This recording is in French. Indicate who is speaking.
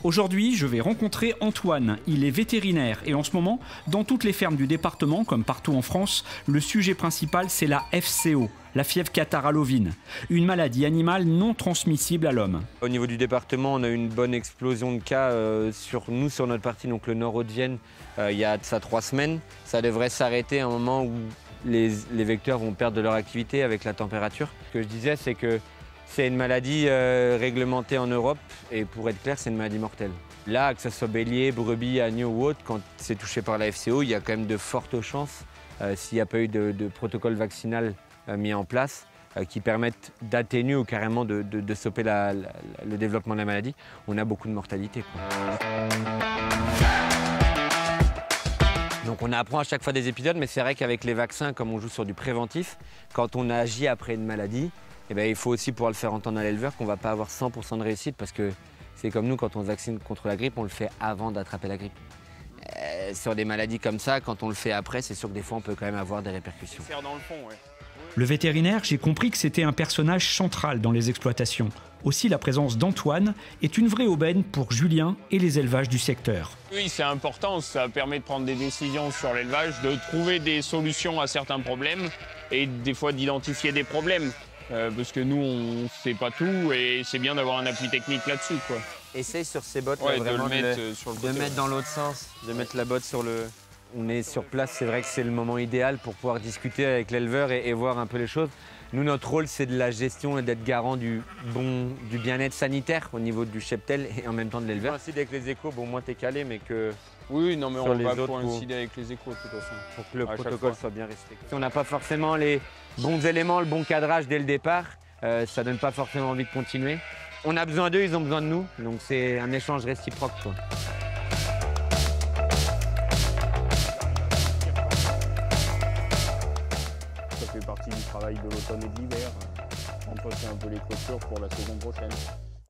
Speaker 1: Aujourd'hui, je vais rencontrer Antoine. Il est vétérinaire et en ce moment, dans toutes les fermes du département, comme partout en France, le sujet principal, c'est la FCO, la fièvre catarrhale ovine, une maladie animale non transmissible à l'homme.
Speaker 2: Au niveau du département, on a eu une bonne explosion de cas sur notre partie, donc le nord-Haut-de-Vienne, il y a de ça 3 semaines. Ça devrait s'arrêter à un moment où les vecteurs vont perdre de leur activité avec la température. Ce que je disais, c'est que c'est une maladie réglementée en Europe et pour être clair, c'est une maladie mortelle. Là, que ce soit bélier, brebis, agneau ou autre, quand c'est touché par la FCO, il y a quand même de fortes chances, s'il n'y a pas eu de protocole vaccinal mis en place, qui permettent d'atténuer ou carrément de stopper le développement de la maladie, on a beaucoup de mortalité, quoi. Donc on apprend à chaque fois des épisodes, mais c'est vrai qu'avec les vaccins, comme on joue sur du préventif, quand on agit après une maladie, eh bien, il faut aussi pouvoir le faire entendre à l'éleveur qu'on ne va pas avoir 100% de réussite parce que c'est comme nous, quand on se vaccine contre la grippe, on le fait avant d'attraper la grippe. Sur des maladies comme ça, quand on le fait après, c'est sûr que des fois, on peut quand même avoir des répercussions.
Speaker 3: Dans le fond, ouais.
Speaker 1: Le vétérinaire, j'ai compris que c'était un personnage central dans les exploitations. Aussi, la présence d'Antoine est une vraie aubaine pour Julien et les élevages du secteur.
Speaker 3: Oui, c'est important, ça permet de prendre des décisions sur l'élevage, de trouver des solutions à certains problèmes et des fois d'identifier des problèmes. Parce que nous, on ne sait pas tout et c'est bien d'avoir un appui technique là-dessus, quoi.
Speaker 2: Essaye sur ces bottes,
Speaker 3: ouais,
Speaker 2: là, vraiment
Speaker 3: de le mettre, sur le côté,
Speaker 2: mettre dans l'autre sens, de mettre la botte sur le... On est sur place, c'est vrai que c'est le moment idéal pour pouvoir discuter avec l'éleveur et voir un peu les choses. Nous, notre rôle, c'est de la gestion et d'être garant du bien-être sanitaire au niveau du cheptel et en même temps de l'éleveur. Coïncider avec les échos, bon, moins t'es calé, mais que...
Speaker 3: Oui, non, mais on va
Speaker 2: autres,
Speaker 3: coïncider avec les échos, de toute façon.
Speaker 2: Pour que le protocole soit bien respecté. Si on n'a pas forcément les bons éléments, le bon cadrage dès le départ, ça donne pas forcément envie de continuer. On a besoin d'eux, ils ont besoin de nous, donc c'est un échange réciproque, quoi.
Speaker 3: Ça fait partie du travail de l'automne et de l'hiver. On pose un peu les clôtures pour la saison prochaine.